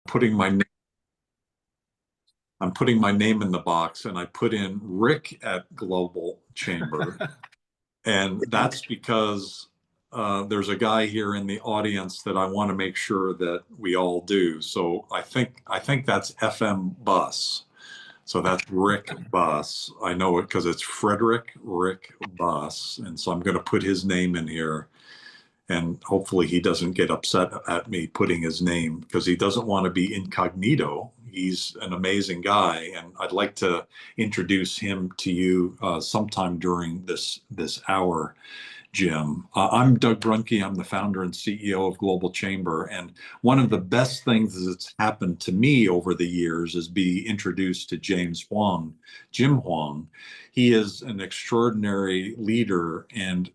putting my name I'm putting my name in the box, and I put in Rick at Global Chamber. And that's because there's a guy here in the audience that I want to make sure that we all do. So I think that's FM Bus. So that's Rick Bus. I know it because it's Frederick Rick Bus. And so I'm going to put his name in here. And hopefully he doesn't get upset at me putting his name because he doesn't want to be incognito. He's an amazing guy, and I'd like to introduce him to you sometime during this hour, Jim. I'm Doug Brunke. I'm the founder and CEO of Global Chamber, and one of the best things that's happened to me over the years is be introduced to Jim Huang. He is an extraordinary leader, and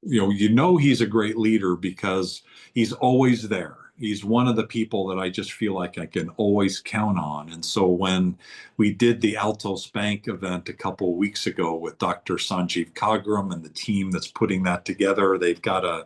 you know he's a great leader because he's always there. He's one of the people that I just feel like I can always count on. And so when we did the Altos Bank event a couple of weeks ago with Dr. Sanjeev Kagram and the team that's putting that together, they've got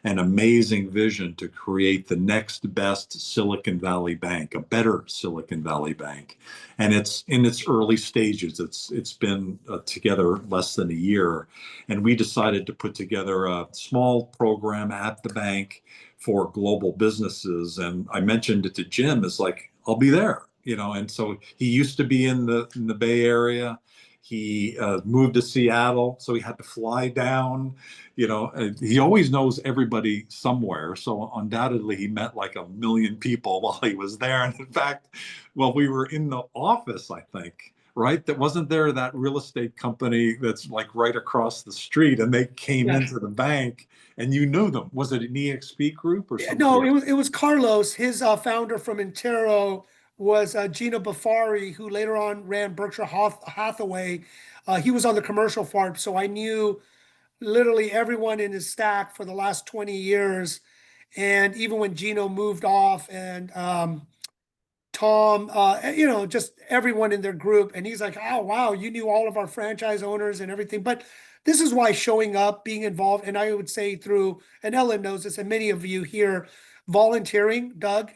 an amazing vision to create the next best Silicon Valley bank, a better Silicon Valley bank. And it's in its early stages. It's been together less than a year. And we decided to put together a small program at the bank for global businesses. And I mentioned it to Jim, it's like, I'll be there, and so he used to be in the Bay Area. He moved to Seattle, so he had to fly down. He always knows everybody somewhere. So undoubtedly, he met like 1 million people while he was there. And in fact, well, we were in the office, I think, right? That wasn't there that real estate company that's like right across the street, and they came Yeah. into the bank, and you knew them. Was it an EXP group or something? No, it was Carlos. His founder from Intero was Gino Bafari, who later on ran Berkshire Hathaway. He was on the commercial farm, so I knew literally everyone in his stack for the last 20 years. And even when Gino moved off, and Tom, just everyone in their group. And he's like, oh, wow, you knew all of our franchise owners and everything. But this is why showing up, being involved, and I would say through, and Ellen knows this, and many of you here, volunteering, Doug,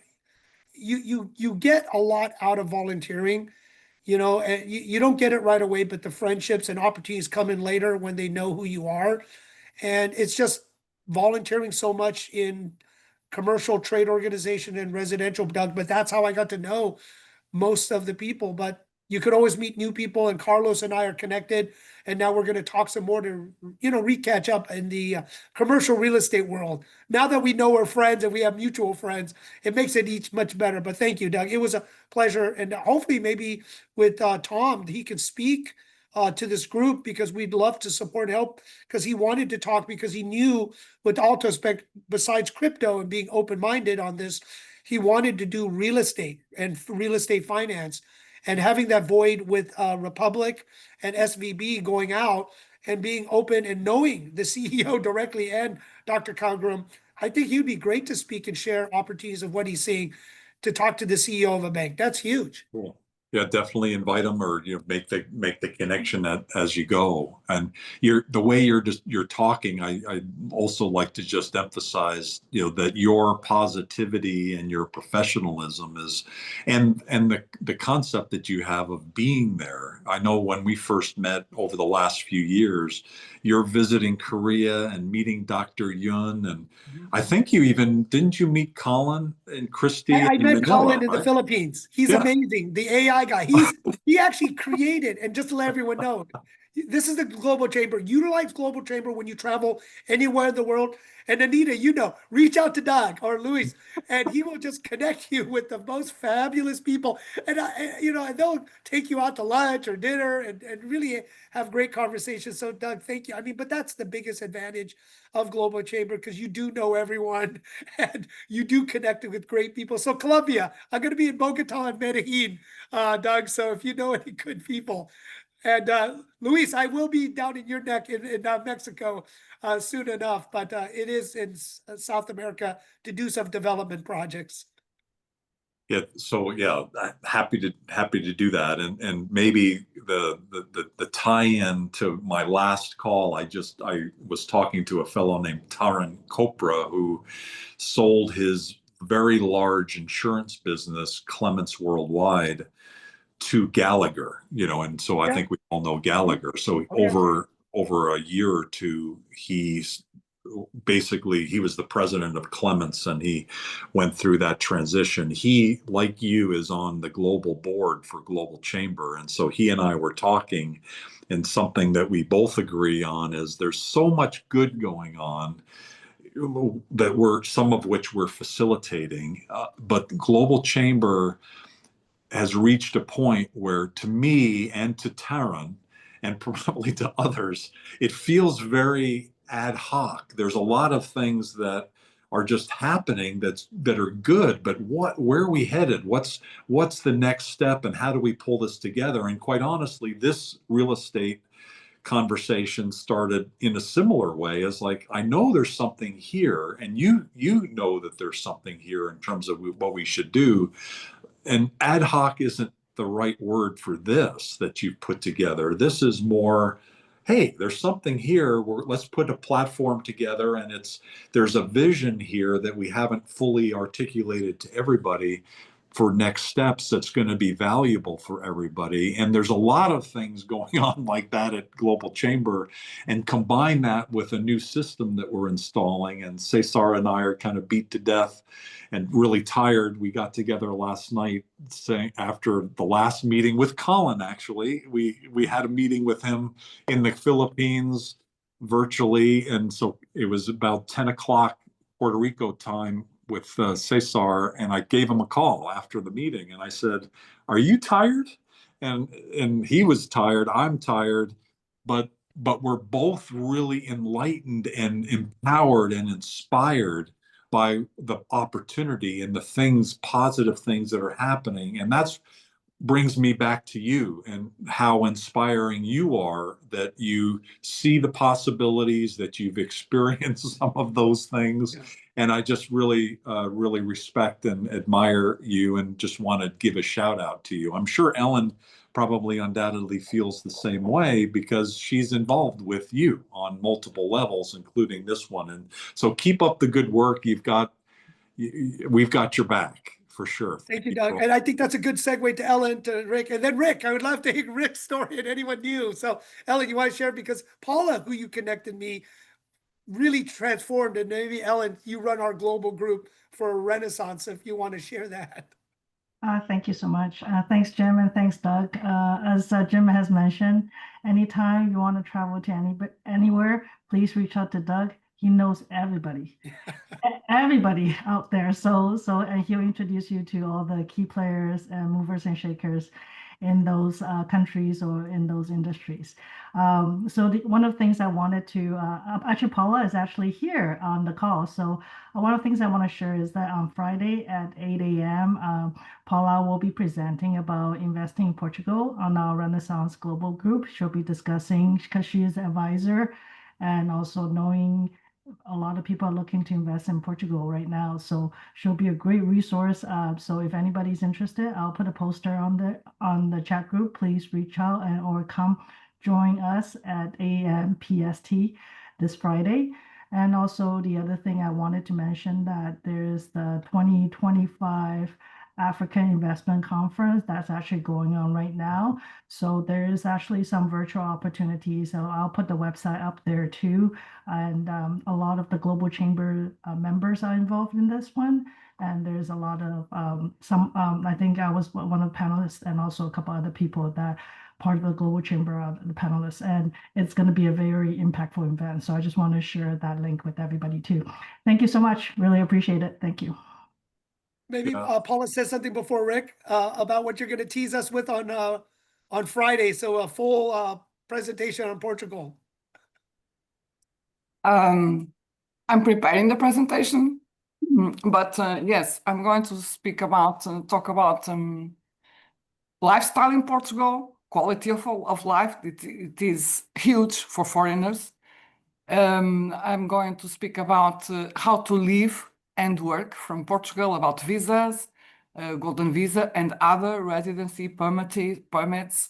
you get a lot out of volunteering. And you don't get it right away, but the friendships and opportunities come in later when they know who you are. And it's just volunteering so much in commercial trade organization and residential, Doug, but that's how I got to know most of the people. But you could always meet new people, and Carlos and I are connected. And now we're going to talk some more to, re-catch up in the commercial real estate world. Now that we know we're friends and we have mutual friends, it makes it each much better. But thank you, Doug. It was a pleasure. And hopefully maybe with Tom, he can speak to this group, because we'd love to support and help, because he wanted to talk, because he knew with AltoSpec, besides crypto and being open-minded on this, he wanted to do real estate and real estate finance, and having that void with Republic and SVB going out and being open and knowing the CEO directly and Dr. Congram. I think he'd be great to speak and share opportunities of what he's seeing, to talk to the CEO of a bank. That's huge. Cool. Yeah, definitely invite them, or make the connection as you go. And the way you're talking, I also like to just emphasize, that your positivity and your professionalism is, and the concept that you have of being there. I know when we first met over the last few years, you're visiting Korea and meeting Dr. Yun, and I think didn't you meet Colin and Christy I in met Manila, Colin in the right? Philippines. He's Yeah. amazing. The AI guy. He actually created, and just to let everyone know, this is the Global Chamber. Utilize Global Chamber when you travel anywhere in the world. And Anita, reach out to Doug or Luis, and he will just connect you with the most fabulous people. And and they'll take you out to lunch or dinner, and really have great conversations. So Doug, thank you. I mean, but that's the biggest advantage of Global Chamber, because you do know everyone and you do connect with great people. So Colombia, I'm going to be in Bogota and Medellin, Doug. So if you know any good people. And Luis, I will be down in your neck in Mexico soon enough, but it is in South America to do some development projects. Yeah, so yeah, happy to do that, and maybe the tie-in to my last call. I was talking to a fellow named Taran Kopra, who sold his very large insurance business, Clements Worldwide, to Gallagher, and so I Yeah. think we all know Gallagher. So Oh, yeah. over a year or two, he was the president of Clements, and he went through that transition. He, like you, is on the global board for Global Chamber, and so he and I were talking, and something that we both agree on is there's so much good going on that some of which we're facilitating, but Global Chamber has reached a point where, to me and to Taran, and probably to others, it feels very ad hoc. There's a lot of things that are just happening that are good, but where are we headed? What's the next step, and how do we pull this together? And quite honestly, this real estate conversation started in a similar way, as like, I know there's something here, and you know that there's something here in terms of what we should do. And ad hoc isn't the right word for this that you've put together. This is more, hey, there's something here. Let's put a platform together, and there's a vision here that we haven't fully articulated to everybody for next steps that's going to be valuable for everybody. And there's a lot of things going on like that at Global Chamber, and combine that with a new system that we're installing. And Cesar and I are kind of beat to death and really tired. We got together last night, saying, after the last meeting with Colin, actually, we had a meeting with him in the Philippines virtually. And so it was about 10 o'clock Puerto Rico time with Cesar, and I gave him a call after the meeting, and I said, "Are you tired?" And he was tired. I'm tired, but we're both really enlightened and empowered and inspired by the opportunity and the positive things that are happening. And that's brings me back to you and how inspiring you are, that you see the possibilities, that you've experienced some of those things. Yeah. And I just really respect and admire you, and just want to give a shout out to you. I'm sure Ellen probably undoubtedly feels the same way, because she's involved with you on multiple levels, including this one. And so keep up the good work. We've got your back for sure. Thank you, Doug. And I think that's a good segue to Ellen, to Rick, and then Rick. I would love to hear Rick's story and anyone new. So, Ellen, you want to share? Because Paula, who you connected me, really transformed. And maybe, Ellen, you run our global group for Renaissance, if you want to share that. Thank you so much. Thanks, Jim, and thanks, Doug. As Jim has mentioned, anytime you want to travel to anywhere, please reach out to Doug. He knows everybody, everybody out there. And he'll introduce you to all the key players and movers and shakers in those countries or in those industries. One of the things I wanted to, actually, Paula is actually here on the call. So one of the things I want to share is that on Friday at 8 a.m., Paula will be presenting about investing in Portugal on our Renaissance Global Group. She'll be discussing, because she is an advisor, and also knowing a lot of people are looking to invest in Portugal right now. So she'll be a great resource. So if anybody's interested, I'll put a poster on the chat group. Please reach out or come join us at 8 a.m. PST this Friday. And also the other thing I wanted to mention, that there's the 2025 African Investment Conference that's actually going on right now. So there's actually some virtual opportunities. So I'll put the website up there too. And a lot of the Global Chamber members are involved in this one. And there's a lot of I think I was one of the panelists, and also a couple other people that part of the Global Chamber, the panelists, and it's going to be a very impactful event. So I just want to share that link with everybody too. Thank you so much. Really appreciate it. Thank you. Maybe Paula says something before Rick about what you're going to tease us with on Friday. So a full presentation on Portugal. I'm preparing the presentation, but yes, I'm going to talk about lifestyle in Portugal, quality of life. It is huge for foreigners. I'm going to speak about how to live and work from Portugal, about visas, golden visa, and other residency permits.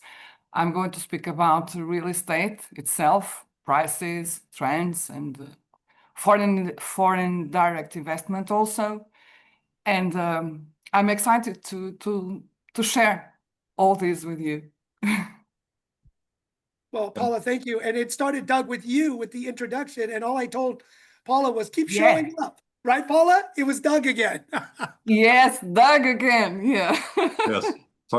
I'm going to speak about real estate itself, prices, trends, and foreign direct investment also. And I'm excited to share all this with you. Well, Paula, thank you. And it started, Doug, with you with the introduction. And all I told Paula was keep Yeah. showing up. Right, Paula? It was Doug again. Yes, Doug again. Yeah. Yes.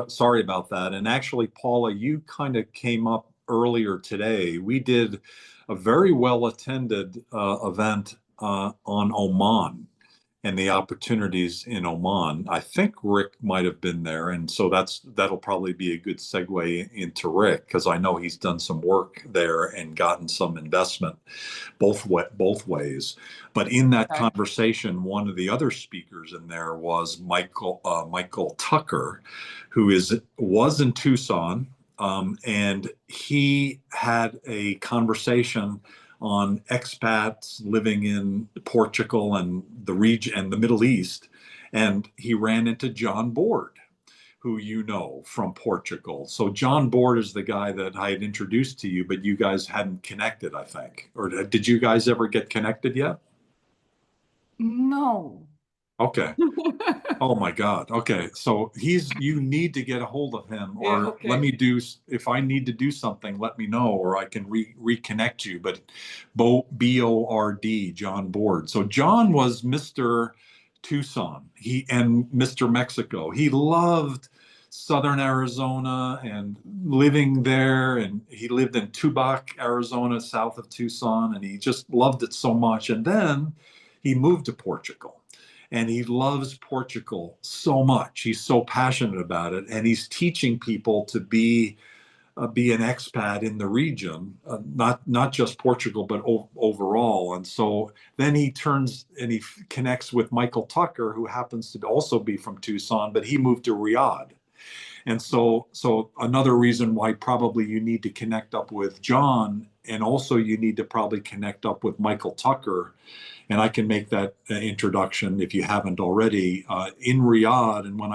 Sorry about that. And actually, Paula, you kind of came up earlier today. We did a very well attended event on Oman and the opportunities in Oman. I think Rick might have been there, and so that'll probably be a good segue into Rick because I know he's done some work there and gotten some investment both ways. But in that Okay. conversation, one of the other speakers in there was Michael Tucker, who was in Tucson, and he had a conversation on expats living in Portugal and the region and the Middle East. And he ran into John Board, who you know from Portugal. So John Board is the guy that I had introduced to you, but you guys hadn't connected, I think. Or did you guys ever get connected yet? No. Okay. Oh my God. Okay. So you need to get a hold of him, Yeah, or okay. if I need to do something, let me know, or I can reconnect you. But Bord, John Board. So John was Mr. Tucson, and Mr. Mexico. He loved Southern Arizona and living there. And he lived in Tubac, Arizona, south of Tucson, and he just loved it so much. And then he moved to Portugal. And he loves Portugal so much. He's so passionate about it, and he's teaching people to be an expat in the region, not just Portugal, but overall. And so then he turns and he connects with Michael Tucker, who happens to also be from Tucson, but he moved to Riyadh. And so another reason why probably you need to connect up with John, and also you need to probably connect up with Michael Tucker, and I can make that introduction if you haven't already, in Riyadh. And when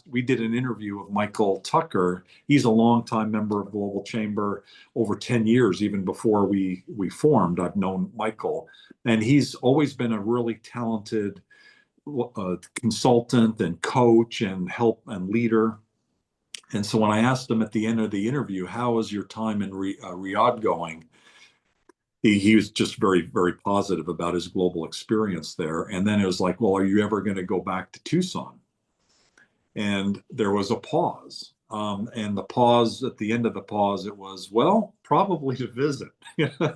we did an interview with Michael Tucker. He's a longtime member of Global Chamber, over 10 years, even before we formed. I've known Michael, and he's always been a really talented consultant and coach and help and leader. And so when I asked him at the end of the interview, how is your time in Riyadh going? He was just very, very positive about his global experience there. And then it was like, well, are you ever going to go back to Tucson? And there was a pause. And the pause, at the end of the pause, it was, well, probably to visit.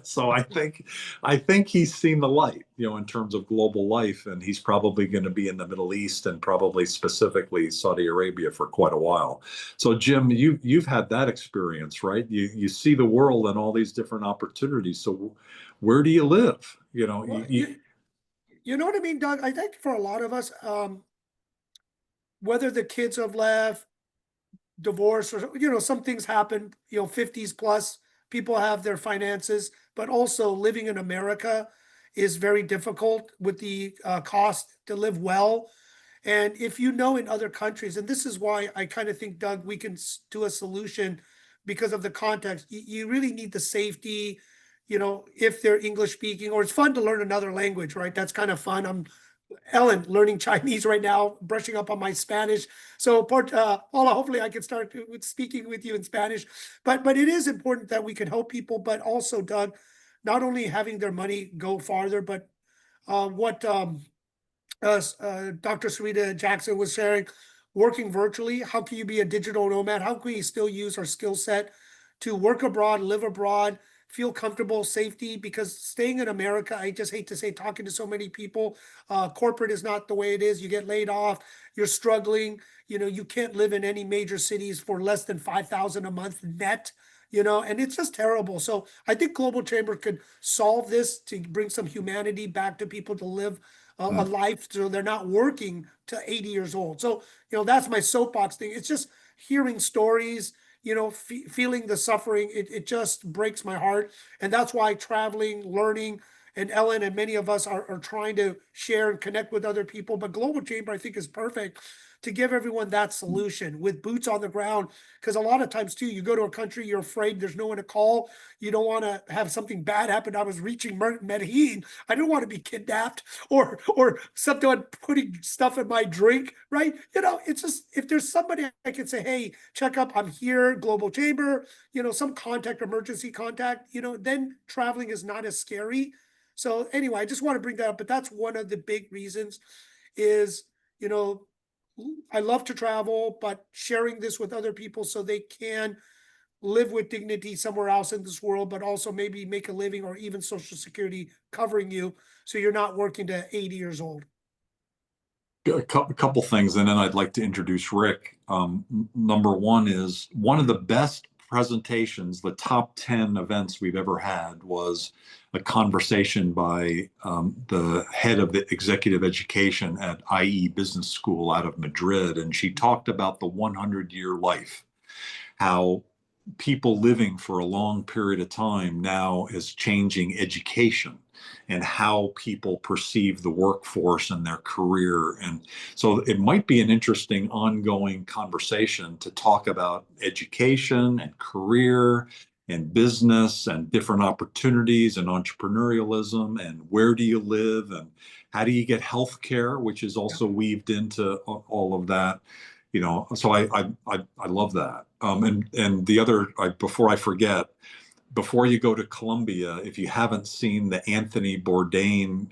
So I think he's seen the light, in terms of global life, and he's probably going to be in the Middle East and probably specifically Saudi Arabia for quite a while. So Jim, you've had that experience, right? You see the world and all these different opportunities. So where do you live? Well, you know what I mean, Doug? I think for a lot of us, whether the kids have left, divorce, or some things happen, 50s plus, people have their finances, but also living in America is very difficult with the cost to live well. And if in other countries, and this is why I kind of think, Doug, we can do a solution because of the context. You really need the safety, if they're English speaking, or it's fun to learn another language, right? That's kind of fun. I'm Ellen learning Chinese right now, brushing up on my Spanish. So, Paula, hopefully I can start with speaking with you in Spanish. But it is important that we can help people, but also, Doug, not only having their money go farther, but what Dr. Sarita Jackson was sharing, working virtually. How can you be a digital nomad? How can we still use our skill set to work abroad, live abroad, feel comfortable, safety? Because staying in America, I just hate to say, talking to so many people, corporate is not the way it is. You get laid off, you're struggling. You can't live in any major cities for less than 5,000 a month net. And it's just terrible. So I think Global Chamber could solve this to bring some humanity back to people to live a life so they're not working to 80 years old. So, that's my soapbox thing. It's just hearing stories, feeling the suffering. It just breaks my heart. And that's why traveling, learning, and Ellen and many of us are trying to share and connect with other people. But Global Chamber, I think, is perfect to give everyone that solution with boots on the ground. Because a lot of times too, you go to a country, you're afraid there's no one to call. You don't want to have something bad happen. I was reaching Medellin. I don't want to be kidnapped or someone putting stuff in my drink, right? You know, it's just, if there's somebody I can say, hey, check up, I'm here, Global Chamber, you know, some contact, emergency contact, you know, then traveling is not as scary. So anyway, I just want to bring that up, but that's one of the big reasons is, you know, I love to travel, but sharing this with other people so they can live with dignity somewhere else in this world, but also maybe make a living or even Social Security covering you so you're not working to 80 years old. A couple things, and then I'd like to introduce Rick. Number one is one of the best presentations, the top 10 events we've ever had was a conversation by the head of the executive education at IE Business School out of Madrid. And she talked about the 100-year life, how people living for a long period of time now is changing education and how people perceive the workforce and their career. And so it might be an interesting ongoing conversation to talk about education and career and business and different opportunities and entrepreneurialism and where do you live and how do you get health care, which is also weaved into all of that. You know, so I love that. And the other, before I forget, before you go to Colombia, if you haven't seen the Anthony Bourdain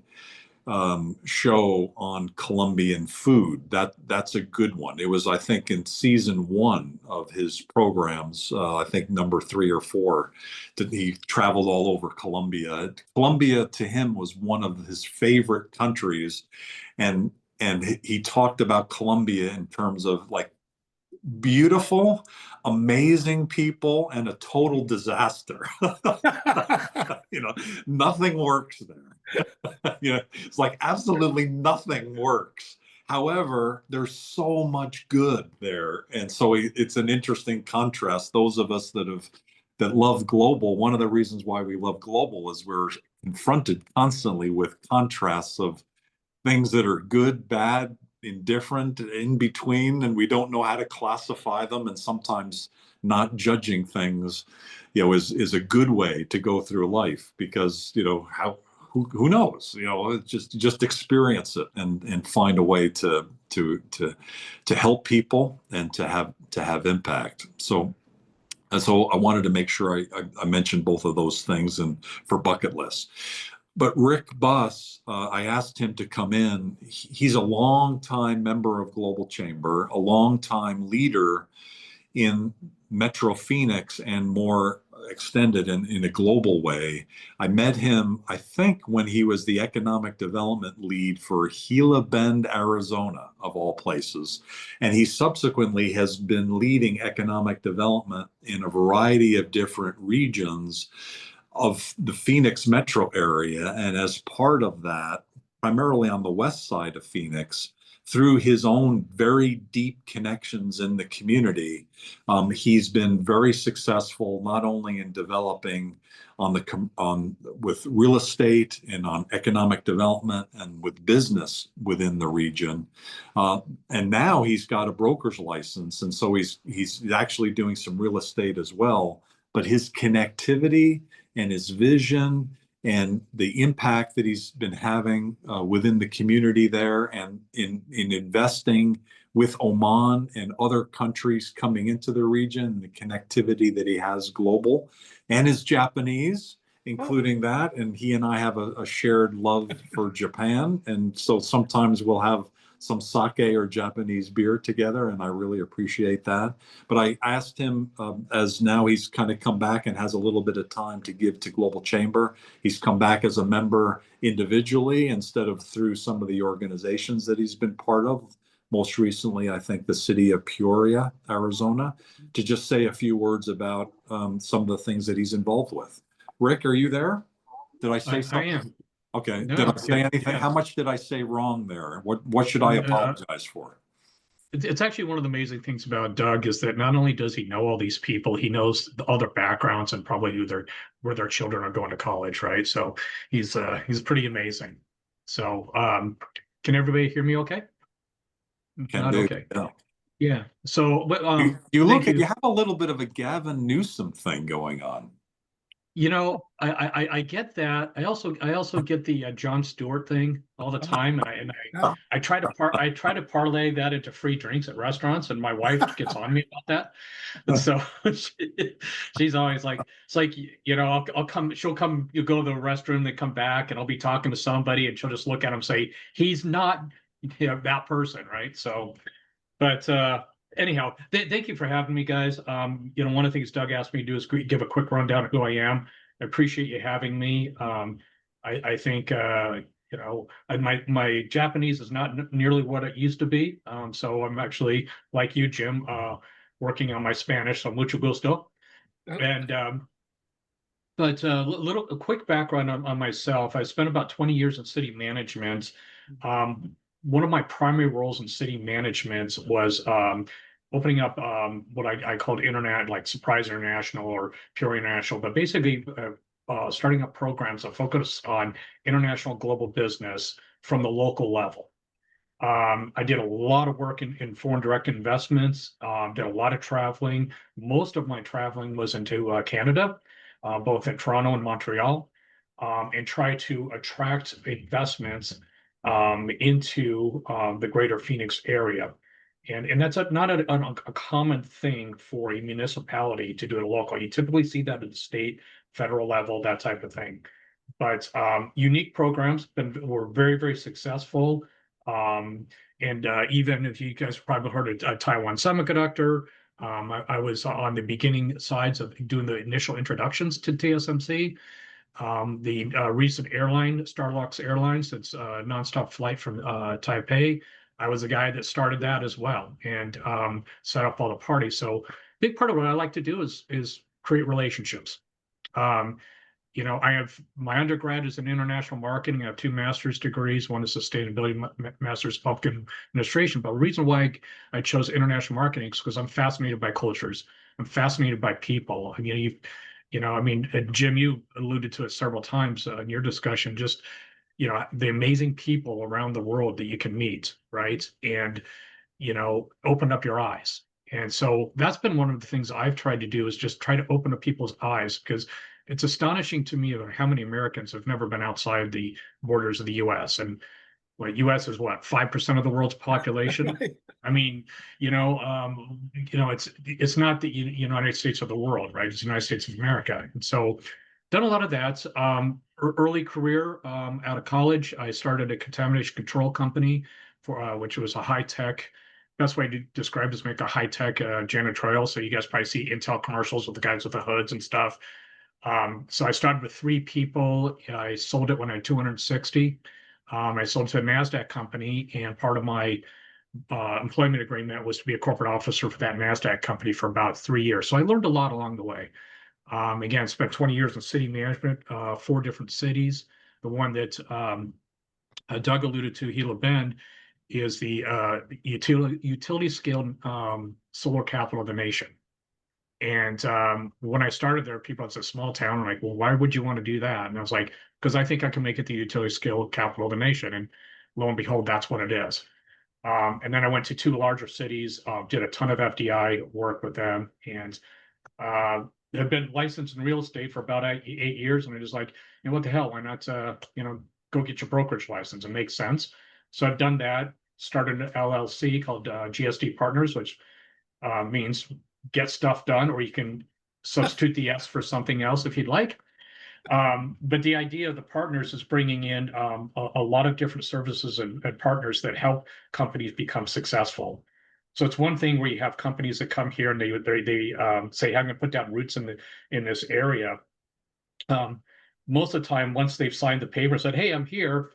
show on Colombian food, that's a good one. It was, I think, in season 1 of his programs, I think number 3 or 4, that he traveled all over Colombia. Colombia to him was one of his favorite countries, and he talked about Colombia in terms of like beautiful, amazing people, and a total disaster. You know, nothing works there. You know, it's like absolutely nothing works. However, there's so much good there, and so it's an interesting contrast. Those of us that love global, one of the reasons why we love global is we're confronted constantly with contrasts of things that are good, bad, indifferent, in between, and we don't know how to classify them. And sometimes not judging things, you know, is a good way to go through life because, you know, who knows, you know, just experience it and find a way to help people and to have impact. So I wanted to make sure I mentioned both of those things and for bucket lists. But Rick Buss, I asked him to come in. He's a longtime member of Global Chamber, a longtime leader in Metro Phoenix and more extended in a global way. I met him, I think, when he was the economic development lead for Gila Bend, Arizona, of all places. And he subsequently has been leading economic development in a variety of different regions of the Phoenix metro area. And as part of that, primarily on the west side of Phoenix, through his own very deep connections in the community, he's been very successful not only in developing with real estate and on economic development and with business within the region, and now he's got a broker's license, and so he's actually doing some real estate as well. But his connectivity and his vision and the impact that he's been having within the community there and in investing with Oman and other countries coming into the region, the connectivity that he has global, and his Japanese, including that. And he and I have a shared love for Japan. And so sometimes we'll have some sake or Japanese beer together, and I really appreciate that. But I asked him, as now he's kind of come back and has a little bit of time to give to Global Chamber. He's come back as a member individually instead of through some of the organizations that he's been part of. Most recently, I think the city of Peoria, Arizona, to just say a few words about some of the things that he's involved with. Rick, are you there? Did I say something? I am. Okay. No, Did I say anything? yeah. How much did I say wrong there? What should I apologize for? It's actually one of the amazing things about Doug is that not only does he know all these people, he knows all their backgrounds and probably where their children are going to college, right? So he's pretty amazing. So can everybody hear me okay? Can Not do. okay. Yeah. Yeah. So, but You thank look at you. you have a little bit of a Gavin Newsom thing going on. I get that. I also get the Jon Stewart thing all the time, Yeah. I try to parlay that into free drinks at restaurants, and my wife gets on me about that. And so she's always like, it's like, I'll come, she'll come, you go to the restroom, they come back, and I'll be talking to somebody, and she'll just look at him and say, he's not, that person, right? So, but anyhow, thank you for having me, guys. One of the things Doug asked me to do is give a quick rundown of who I am. I appreciate you having me. I think my Japanese is not nearly what it used to be. So I'm actually, like you, Jim, working on my Spanish. So mucho gusto. And but a quick background on myself. I spent about 20 years in city management. One of my primary roles in city management was opening up what I called internet, like Surprise International or Pure International, but basically starting up programs that focus on international global business from the local level. I did a lot of work in foreign direct investments, did a lot of traveling. Most of my traveling was into Canada, both in Toronto and Montreal, and try to attract investments into the greater Phoenix area. And that's not a common thing for a municipality to do at a local. You typically see that at the state, federal level, that type of thing. But unique programs were very, very successful. And even if you guys probably heard of Taiwan Semiconductor, I was on the beginning sides of doing the initial introductions to TSMC. The recent airline, Starlux Airlines, that's a nonstop flight from Taipei. I was the guy that started that as well and set up all the parties. So big part of what I like to do is create relationships. Um, I have my undergrad is in international marketing. I have 2 master's degrees. One is sustainability, master's public administration. But the reason why I chose international marketing is because I'm fascinated by cultures. I'm fascinated by people. I mean, Jim, you alluded to it several times in your discussion. Just the amazing people around the world that you can meet, right? And open up your eyes. And so that's been one of the things I've tried to do is just try to open up people's eyes because it's astonishing to me how many Americans have never been outside the borders of the U.S. And U.S. is what, 5% of the world's population? Right. I mean, it's not the United States of the world, right? It's the United States of America. And so done a lot of that. Early career out of college, I started a contamination control company for which was a high-tech. Best way to describe it is make a high-tech janitorial. So you guys probably see Intel commercials with the guys with the hoods and stuff. So I started with 3 people. I sold it when I had 260. I sold to a NASDAQ company, and part of my employment agreement was to be a corporate officer for that NASDAQ company for about 3 years. So I learned a lot along the way. Again, spent 20 years in city management, 4 different cities. The one that Doug alluded to, Gila Bend, is the utility scale solar capital of the nation. And when I started there, people, it's a small town. I'm like, well, why would you want to do that? And I was like, because I think I can make it the utility scale capital of the nation. And lo and behold, that's what it is. And then I went to 2 larger cities, did a ton of FDI work with them, and have been licensed in real estate for about 8 years. And I was like, what the hell? Why not, go get your brokerage license? It makes sense. So I've done that. Started an LLC called GSD Partners, which means get stuff done, or you can substitute the S for something else if you'd like. But the idea of the partners is bringing in a lot of different services and partners that help companies become successful. So it's one thing where you have companies that come here and they say, I'm going to put down roots in this area. Most of the time, once they've signed the paper, said, hey, I'm here,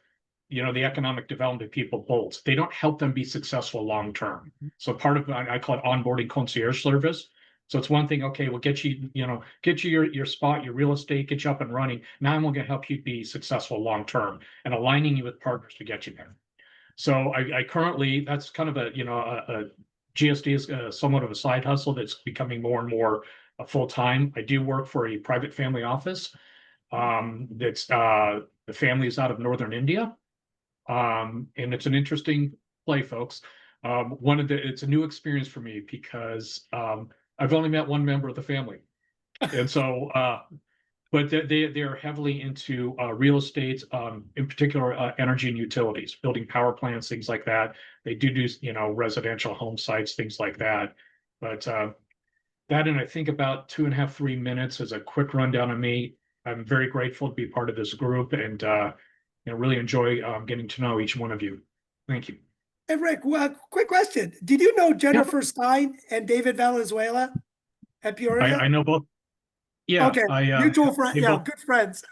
the economic development people bolt. They don't help them be successful long term. So part of I call it onboarding concierge service. So it's one thing, okay, we'll get you, your spot, your real estate, get you up and running. Now I'm going to help you be successful long term and aligning you with partners to get you there. So I currently, that's kind of a GSD is somewhat of a side hustle that's becoming more and more full time. I do work for a private family office. That's the family is out of northern India. And it's an interesting play, folks. It's a new experience for me because I've only met one member of the family, and so but they are heavily into real estate, in particular energy and utilities, building power plants, things like that. They do residential home sites, things like that. But that, and I think about 2.5, 3 minutes is a quick rundown of me. I'm very grateful to be part of this group, and really enjoy getting to know each one of you. Thank you. Hey, Rick, quick question. Did you know Yeah. Jennifer Stein and David Valenzuela at Peoria? I know both. Yeah, Okay, I mutual friend. they Yeah, both, good friends.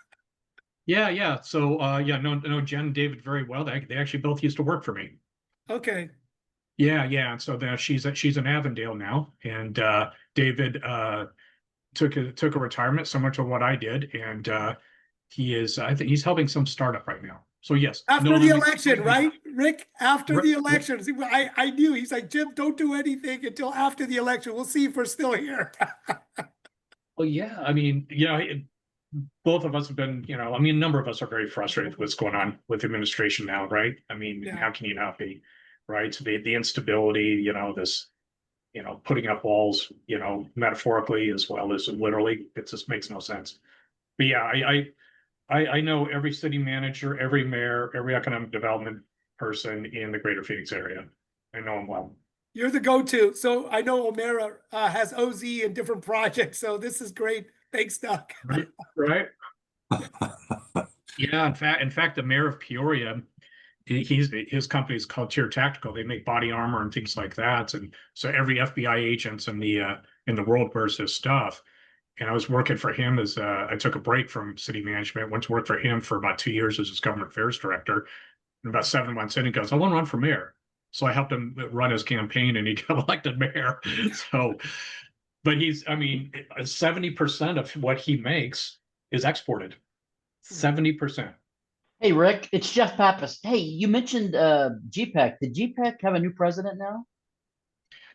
yeah. So know Jen and David very well. They actually both used to work for me. Okay. Yeah. And so then she's in Avondale now, and David took a retirement similar to what I did, and he is I think he's helping some startup right now. So yes, After know the them election, extremely right, well. Rick? After Right. the election. See, I knew. He's like, Jim, don't do anything until after the election. We'll see if we're still here. Well, yeah, I mean, both of us have been, a number of us are very frustrated with what's going on with the administration now, right? I mean, Yeah. how can you not be, right? So the instability, this, putting up walls, metaphorically as well as literally, it just makes no sense. But yeah, I know every city manager, every mayor, every economic development person in the greater Phoenix area. I know them well. You're the go-to. So I know O'Mara has OZ in different projects. So this is great. Thanks, Doug. Right. Yeah, in fact, the mayor of Peoria, his company is called Tier Tactical. They make body armor and things like that, and so every FBI agent in the world wears his stuff. And I was working for him as I took a break from city management, went to work for him for about 2 years as his government affairs director. And about 7 months in, he goes, "I want to run for mayor." So I helped him run his campaign, and he got elected mayor. So, but 70% of what he makes is exported. 70%. Hey, Rick, it's Jeff Pappas. Hey, you mentioned GPEC. Did GPEC have a new president now?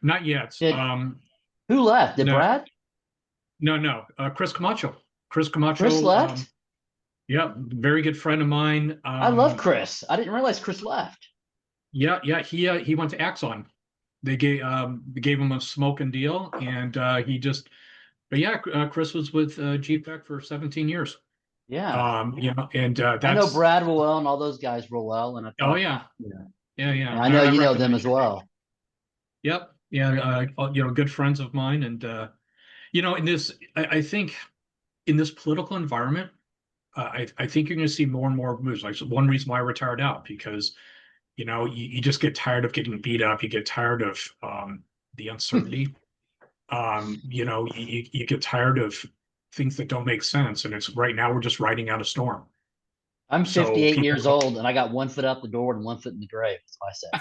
Not yet. Who left? Did No. Brad? No. Chris Camacho. Chris Camacho. Chris left? Yeah, very good friend of mine. I love Chris. I didn't realize Chris left. Yeah. He went to Axon. They gave him a smoking deal, and But yeah, Chris was with GPEC for 17 years. Yeah. And that's. I know Brad real well and all those guys real well, and I thought, Oh yeah. Yeah. And I know you know them as well. Yep. Yeah. Good friends of mine, and in this, I think, in this political environment, I think you're going to see more and more moves. Like, one reason why I retired out, because you just get tired of getting beat up. You get tired of the uncertainty. You get tired of things that don't make sense, and it's right now we're just riding out a storm. I'm 58 years old, and I got 1 foot out the door and 1 foot in the grave. That's what I said.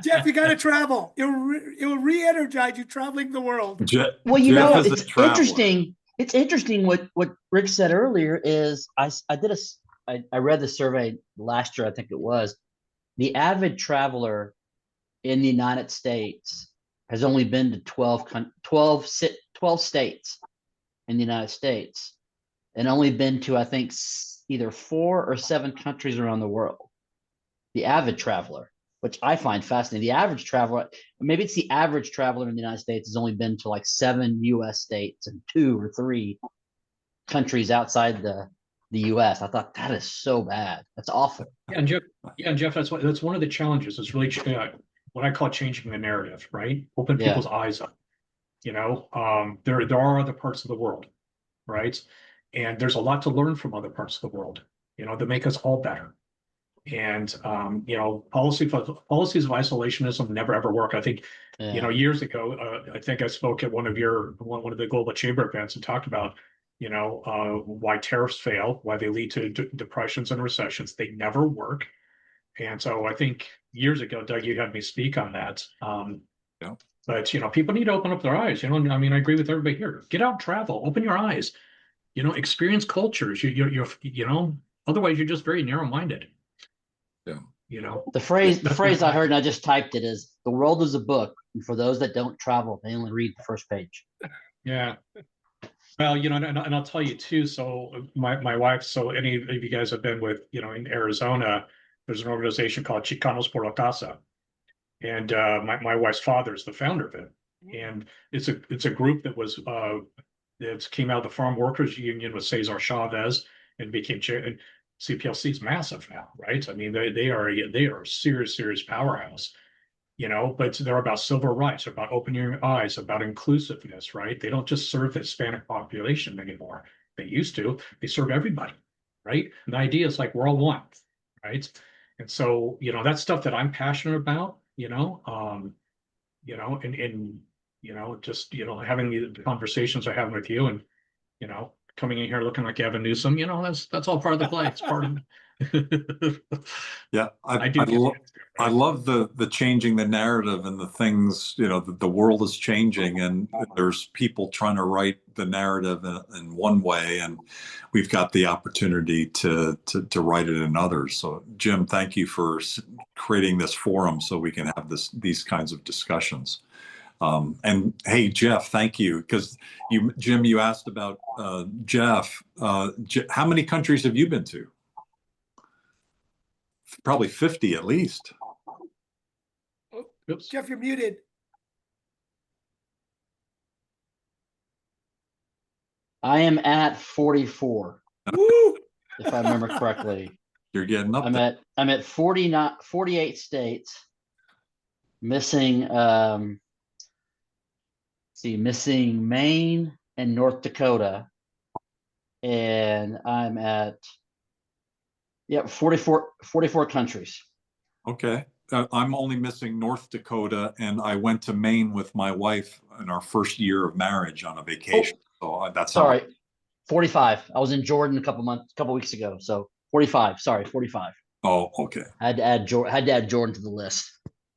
Jeff, you got to travel. It'll re-energize you traveling the world. Well, it's interesting. It's interesting what Rick said earlier is I read the survey last year, I think it was. The avid traveler in the United States has only been to 12 states in the United States, and only been to, I think, either 4 or 7 countries around the world. The avid traveler, which I find fascinating. The average traveler, maybe it's the average traveler in the United States has only been to like 7 U.S. states and 2 or 3 countries outside the U.S. I thought that is so bad. That's awful. Yeah, and Jeff, that's one of the challenges. It's really what I call changing the narrative, right? Open people's eyes up. There are other parts of the world, right? And there's a lot to learn from other parts of the world, that make us all better. And policies of isolationism never ever work. I think, years ago, I think I spoke at one of the global chamber events and talked about, why tariffs fail, why they lead to depressions and recessions. They never work. And so I think years ago, Doug, you had me speak on that. But people need to open up their eyes. I agree with everybody here. Get out, travel, open your eyes. Experience cultures. Otherwise you're just very narrow-minded. Yeah. The phrase I heard, and I just typed it, is the world is a book, and for those that don't travel, they only read the first page. Yeah. Well, and I'll tell you too. So my wife. So any of you guys have been with, in Arizona, there's an organization called Chicanos por la Casa, And my wife's father is the founder of it. And it's a group that was it came out of the Farm Workers Union with Cesar Chavez and became chair. And CPLC is massive now, right? I mean, they are a serious powerhouse, you know. But they're about civil rights, about opening your eyes, about inclusiveness, right? They don't just serve the Hispanic population anymore. They used to. They serve everybody, right? And the idea is like we're all one, right? And so, you know, that's stuff that I'm passionate about, you know, and you know, just, you know, having the conversations I have with you and, you know, coming in here looking like Gavin Newsom, you know, that's all part of the play. It's part of Yeah, I do. I love the changing the narrative and the things, you know, the world is changing and there's people trying to write the narrative in one way, and we've got the opportunity to write it in others. So Jim, thank you for creating this forum so we can have these kinds of discussions. And hey, Jeff, thank you. Because Jim, you asked about Jeff. How many countries have you been to? Probably 50 at least. Oops. Jeff, you're muted. I am at 44. Woo! If I remember correctly. You're getting up there. I'm at 48 states. Missing missing Maine and North Dakota. And I'm at 44 countries. Okay. I'm only missing North Dakota, and I went to Maine with my wife in our first year of marriage on a vacation. So that's sorry, 45. I was in Jordan a couple weeks ago. So 45. Sorry, 45. Oh, okay. I had to add Jordan to the list.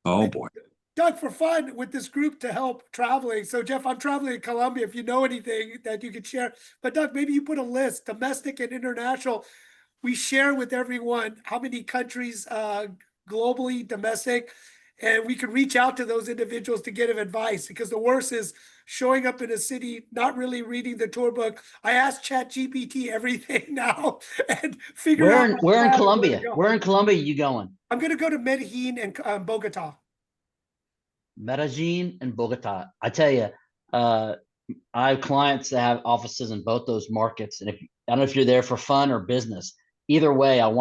Oh boy. Doug, for fun with this group to help traveling. So Jeff, I'm traveling in Colombia. If you know anything that you could share, but Doug, maybe you put a list, domestic and international. We share with everyone how many countries globally, domestic, and we can reach out to those individuals to get advice, because the worst is showing up in a city, not really reading the tour book. I ask ChatGPT everything now and figure out. Where in Colombia? Where in Colombia are you going? I'm going to go to Medellin and Bogota. Medellin and Bogota. I tell you, I have clients that have offices in both those markets, and I don't know if you're there for fun or business. Either way, I'd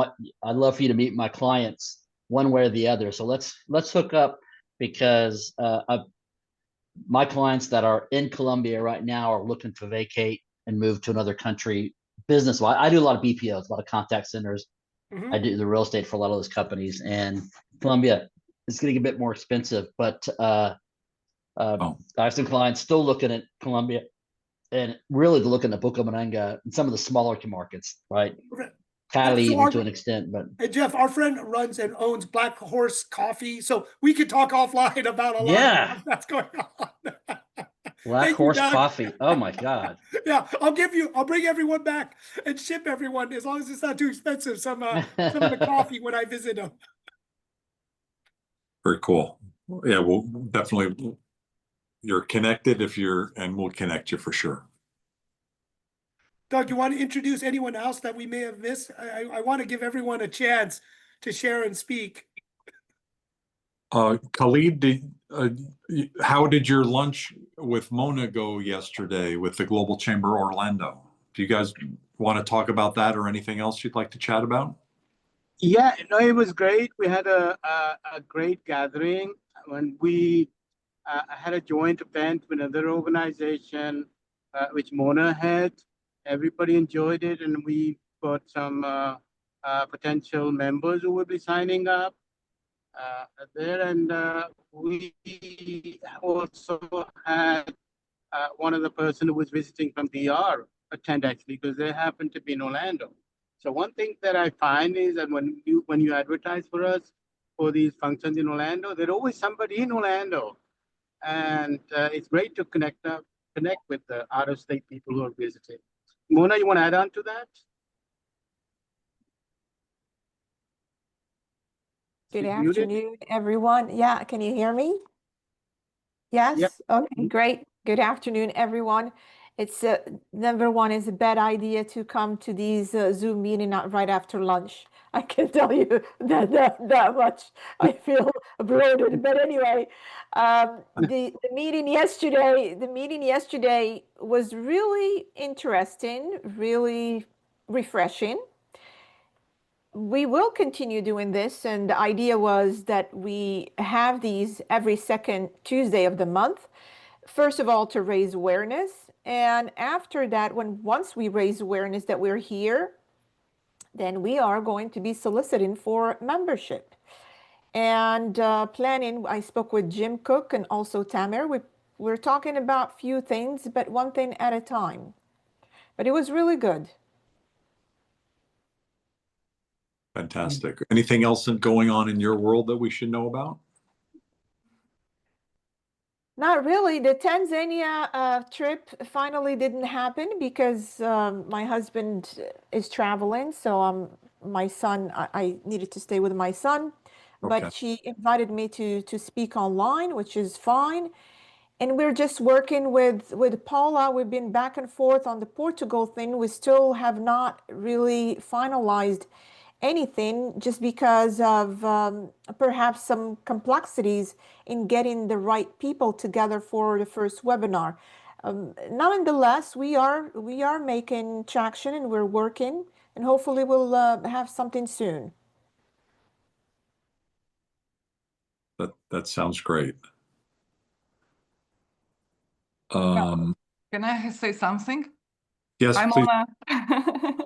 love for you to meet my clients one way or the other. So let's hook up, because my clients that are in Colombia right now are looking to vacate and move to another country business. Well, I do a lot of BPOs, a lot of contact centers. Mm-hmm. I do the real estate for a lot of those companies, and Colombia is getting a bit more expensive, but I have some clients still looking at Colombia and really looking at Bucaramanga and some of the smaller markets, right? Cali even to an extent, but hey Jeff, our friend runs and owns Black Horse Coffee, so we could talk offline about a lot of stuff that's going on. Black Horse Coffee. Oh my God. Yeah, I'll bring everyone back and ship everyone, as long as it's not too expensive, some of the coffee when I visit them. Very cool. Yeah, we'll definitely, you're connected and we'll connect you for sure. Doug, you want to introduce anyone else that we may have missed? I want to give everyone a chance to share and speak. Khalid, how did your lunch with Mona go yesterday with the Global Chamber Orlando? Do you guys want to talk about that or anything else you'd like to chat about? Yeah, no, it was great. We had a great gathering when we had a joint event with another organization, which Mona had. Everybody enjoyed it, and we got some potential members who will be signing up there. And we also had one of the person who was visiting from DR attend, actually, because they happened to be in Orlando. So one thing that I find is that when you advertise for us for these functions in Orlando, there's always somebody in Orlando, and it's great to connect with the out-of-state people who are visiting. Mona, you want to add on to that? Good afternoon, everyone. Yeah, can you hear me? Yes? Yep. Okay, great. Good afternoon, everyone. It's number one is a bad idea to come to these Zoom meeting right after lunch. I can tell you that much. I feel bloated. But anyway, the meeting yesterday was really interesting, really refreshing. We will continue doing this, and the idea was that we have these every second Tuesday of the month. First of all, to raise awareness, and after that, once we raise awareness that we're here, then we are going to be soliciting for membership and planning. I spoke with Jim Cook and also Tamer. We're talking about few things, but one thing at a time. But it was really good. Fantastic. Anything else going on in your world that we should know about? Not really. The Tanzania trip finally didn't happen because my husband is traveling. So my son, I needed to stay with my son. Okay. But she invited me to speak online, which is fine. And we're just working with Paula. We've been back and forth on the Portugal thing. We still have not really finalized anything just because of perhaps some complexities in getting the right people together for the first webinar. Nonetheless, we are making traction and we're working, and hopefully we'll have something soon. That sounds great. Can I say something? Yes, I'm please. on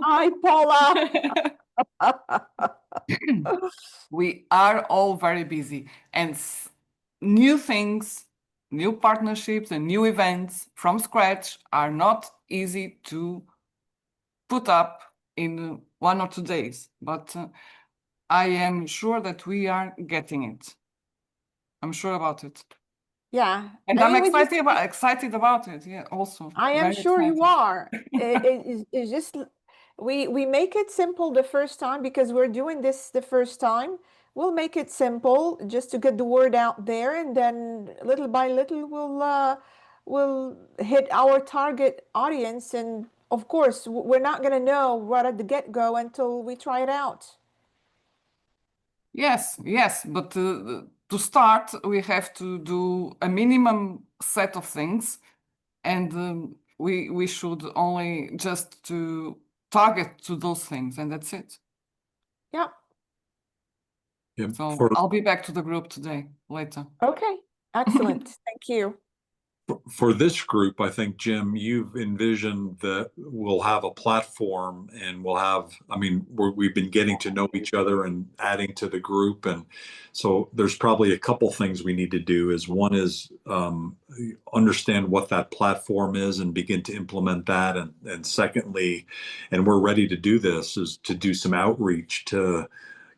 Hi, Paula. We are all very busy, and new things, new partnerships, and new events from scratch are not easy to put up in 1 or 2 days. But I am sure that we are getting it. I'm sure about it. Yeah. And I I'm mean, excited about it. Yeah, also. I am Very sure you excited. are. It's just we make it simple the first time because we're doing this the first time. We'll make it simple just to get the word out there, and then little by little we'll hit our target audience. And of course, we're not gonna know right at the get-go until we try it out. Yes, but to start, we have to do a minimum set of things, and we should only just to target to those things, and that's it. Yeah. Yeah, So I'll be back to the group today, later. Okay. Excellent. Thank you. for this group, I think, Jim, you've envisioned that we'll have a platform and we'll have, I mean, we've been getting to know each other and adding to the group. And so there's probably a couple things we need to do is one is understand what that platform is and begin to implement that. And secondly, and we're ready to do this, is to do some outreach to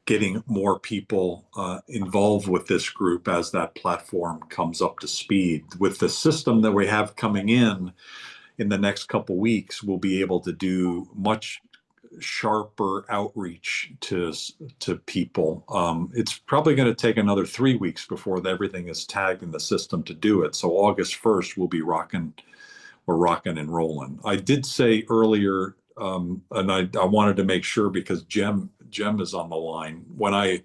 getting more people involved with this group as that platform comes up to speed. With the system that we have coming in the next couple weeks, we'll be able to do much sharper outreach to people. It's probably going to take another 3 weeks before everything is tagged in the system to do it. So August 1st, we'll be rocking and rolling. I did say earlier, and I wanted to make sure because Jem is on the line. When I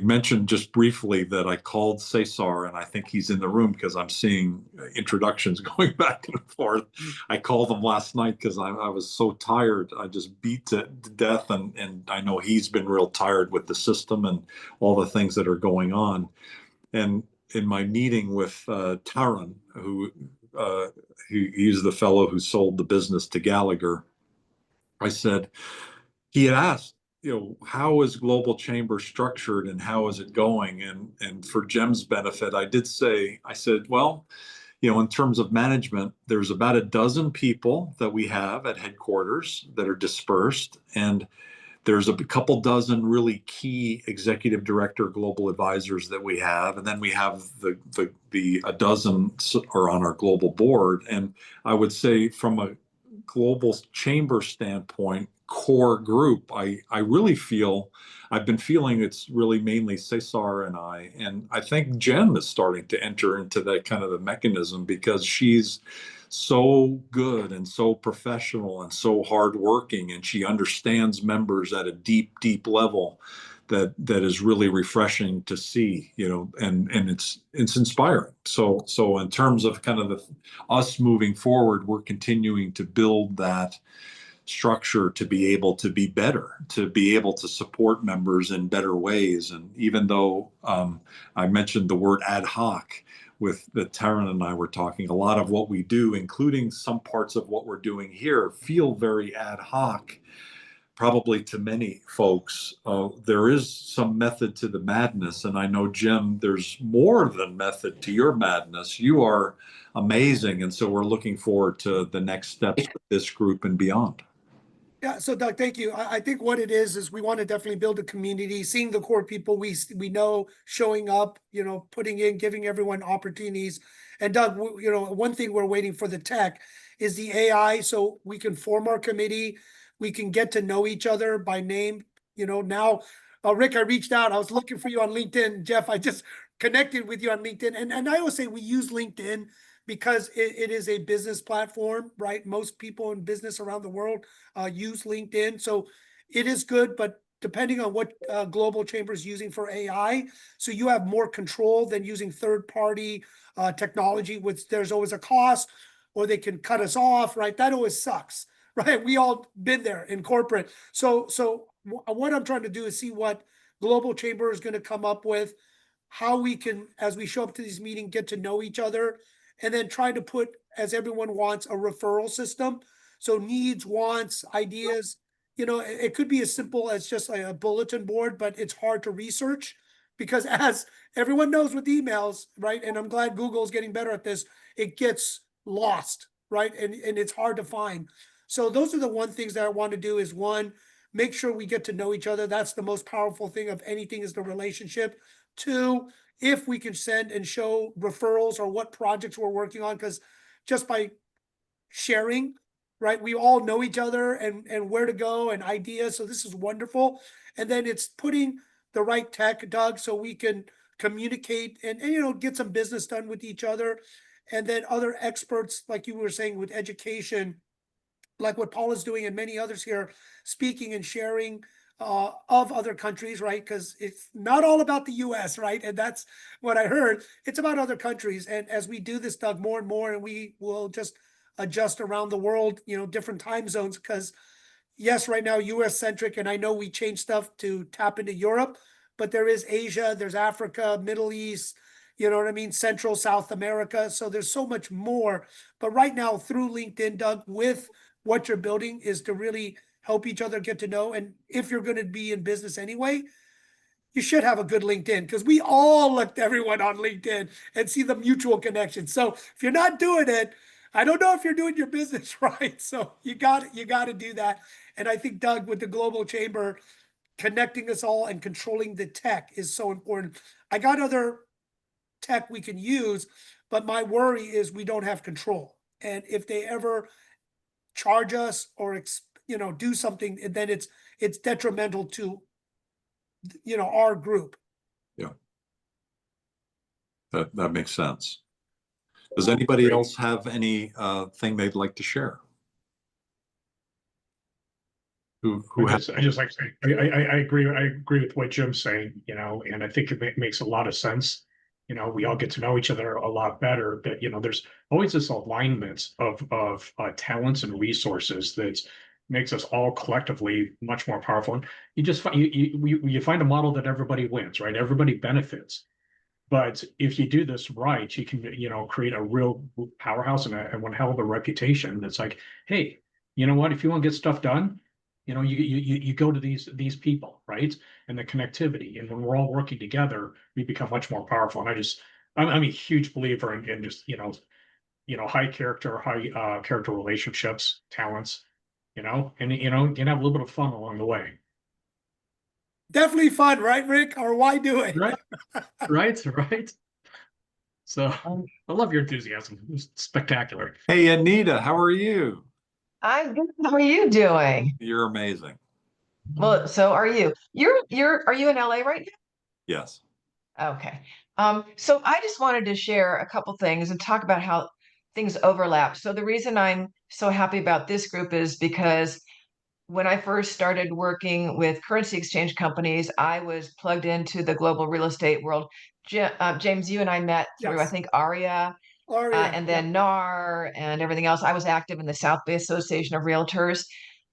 mentioned just briefly that I called Cesar, and I think he's in the room because I'm seeing introductions going back and forth. I called him last night because I was so tired. I just beat to death, and I know he's been real tired with the system and all the things that are going on. And in my meeting with Taran, he's the fellow who sold the business to Gallagher, I said, he had asked, how is Global Chamber structured and how is it going? And for Jem's benefit, I said, well, in terms of management, there's about a dozen people that we have at headquarters that are dispersed, and there's a couple dozen really key executive director global advisors that we have, and then we have a dozen are on our global board. And I would say from a global chamber standpoint, core group, I really feel I've been feeling it's really mainly Cesar and I think Jem is starting to enter into that kind of the mechanism because she's so good and so professional and so hardworking, and she understands members at a deep, deep level that is really refreshing to see, and it's inspiring. So in terms of kind of us moving forward, we're continuing to build that structure to be able to be better, to be able to support members in better ways. And even though I mentioned the word ad hoc that Taryn and I were talking, a lot of what we do, including some parts of what we're doing here, feel very ad hoc, probably to many folks. There is some method to the madness. And I know, Jim, there's more than method to your madness. You are amazing. And so we're looking forward to the next steps with this group and beyond. Yeah, so Doug, thank you. I think what it is we want to definitely build a community, seeing the core people we know showing up, putting in, giving everyone opportunities. And Doug, one thing we're waiting for the tech is the AI, so we can form our committee, we can get to know each other by name. Now, Rick, I reached out. I was looking for you on LinkedIn. Jeff, I just connected with you on LinkedIn, and I always say we use LinkedIn because it is a business platform, right? Most people in business around the world use LinkedIn. So it is good, but depending on what Global Chamber is using for AI, so you have more control than using third-party technology, which there's always a cost, or they can cut us off, right? That always sucks, right? We all been there in corporate. So what I'm trying to do is see what Global Chamber is going to come up with, how we can, as we show up to these meetings, get to know each other, and then try to put, as everyone wants, a referral system. So needs, wants, ideas, it could be as simple as just a bulletin board, but it's hard to research because, as everyone knows with emails, right? And I'm glad Google is getting better at this, it gets lost, right? And it's hard to find. So those are the one things that I want to do is, one, make sure we get to know each other. That's the most powerful thing of anything, is the relationship. Two, if we can send and show referrals or what projects we're working on, because just by sharing, right, we all know each other and where to go and ideas. So this is wonderful. And then it's putting the right tech, Doug, so we can communicate and get some business done with each other. And then other experts, like you were saying, with education, like what Paul is doing and many others here, speaking and sharing of other countries, right? Because it's not all about the US, right? And that's what I heard. It's about other countries. And as we do this, Doug, more and more, and we will just adjust around the world, different time zones, because yes, right now US centric, and I know we change stuff to tap into Europe, but there is Asia, there's Africa, Middle East, you know what I mean? Central, South America. So there's so much more. But right now through LinkedIn, Doug, with what you're building is to really help each other get to know. And if you're going to be in business anyway, you should have a good LinkedIn, because we all look to everyone on LinkedIn and see the mutual connection. So if you're not doing it, I don't know if you're doing your business right. So you got to do that. And I think, Doug, with the Global Chamber, connecting us all and controlling the tech is so important. I got other tech we can use, but my worry is we don't have control. And if they ever charge us or do something, and then it's detrimental to our group. Yeah, that makes sense. Does anybody else have any thing they'd like to share? I just like to say, I agree with what Jim's saying, and I think it makes a lot of sense. We all get to know each other a lot better, but there's always this alignment of talents and resources that makes us all collectively much more powerful. And you just you find a model that everybody wins, right? Everybody benefits. But if you do this right, you can create a real powerhouse and one hell of a reputation. That's like, hey, you know what? If you want to get stuff done, you go to these people, right? And the connectivity, and when we're all working together, we become much more powerful. And I'm a huge believer in just high character relationships, talents, and you can have a little bit of fun along the way. Definitely fun, right, Rick? Or why do it? Right. So I love your enthusiasm. It's spectacular. Hey, Anita, how are you? I'm good. How are you doing? You're amazing. Well, so are you. Are you in LA right Yes. now? Okay. So I just wanted to share a couple things and talk about how things overlap. So the reason I'm so happy about this group is because when I first started working with currency exchange companies, I was plugged into the global real estate world. James, you and I met through, I Yes. think, ARIA, and then NAR and everything else. I was active in the South Bay Association of Realtors.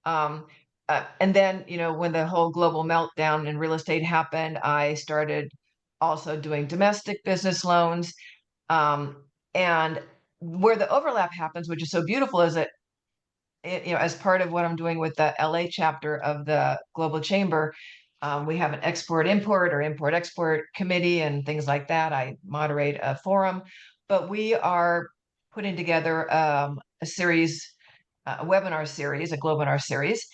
And then, when the whole global meltdown in real estate happened, I started also doing domestic business loans. And where the overlap happens, which is so beautiful, is that as part of what I'm doing with the LA chapter of the Global Chamber, we have an export-import or import-export committee and things like that. I moderate a forum, but we are putting together a series, a webinar series, a Globinar series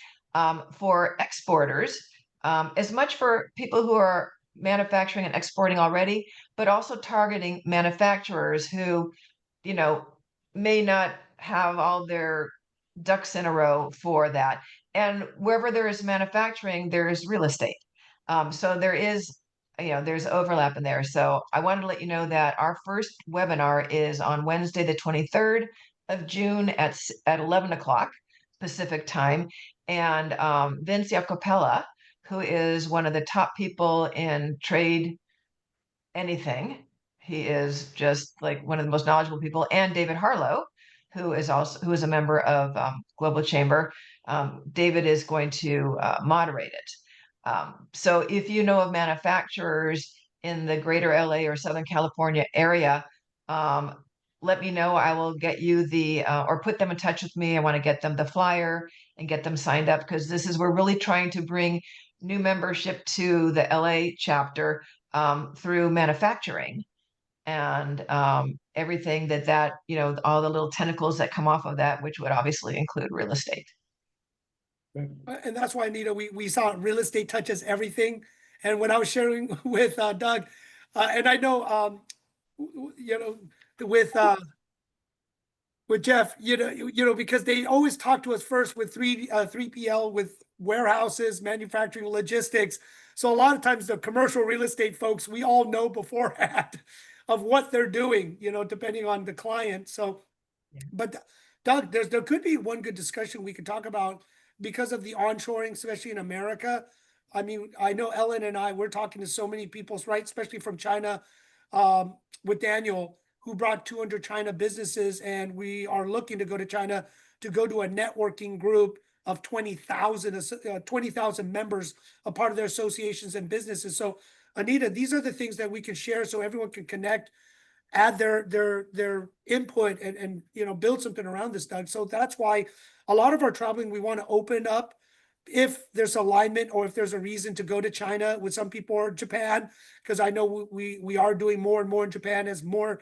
for exporters, as much for people who are manufacturing and exporting already, but also targeting manufacturers who, may not have all their ducks in a row for that. And wherever there is manufacturing, there is real estate. So there is, there's overlap in there. So I wanted to let you know that our first webinar is on Wednesday, the 23rd of June at 11 o'clock Pacific time. And Vince Iacopella, who is one of the top people in trade anything, he is just like one of the most knowledgeable people, and David Harlow, who is a member of Global Chamber. David is going to moderate it. So if you know of manufacturers in the greater LA or Southern California area, let me know. I will get you or put them in touch with me. I want to get them the flyer and get them signed up, because we're really trying to bring new membership to the LA chapter through manufacturing and everything that all the little tentacles that come off of that, which would obviously include real estate. And that's why, Anita, we saw real estate touches everything. And when I was sharing with Doug, and I know, with Jeff, because they always talk to us first with 3PL, with warehouses, manufacturing, logistics. So a lot of times the commercial real estate folks, we all know beforehand of what they're doing, depending on the client. So, but Doug, there could be one good discussion we could talk about because of the onshoring, especially in America. I mean, I know Ellen and we're talking to so many people, right? Especially from China, with Daniel, who brought 200 China businesses, and we are looking to go to China to go to a networking group of 20,000 members, a part of their associations and businesses. So, Anita, these are the things that we can share so everyone can connect, add their input, and build something around this, Doug. So that's why a lot of our traveling, we want to open up if there's alignment or if there's a reason to go to China with some people, or Japan, because I know we are doing more and more in Japan as more.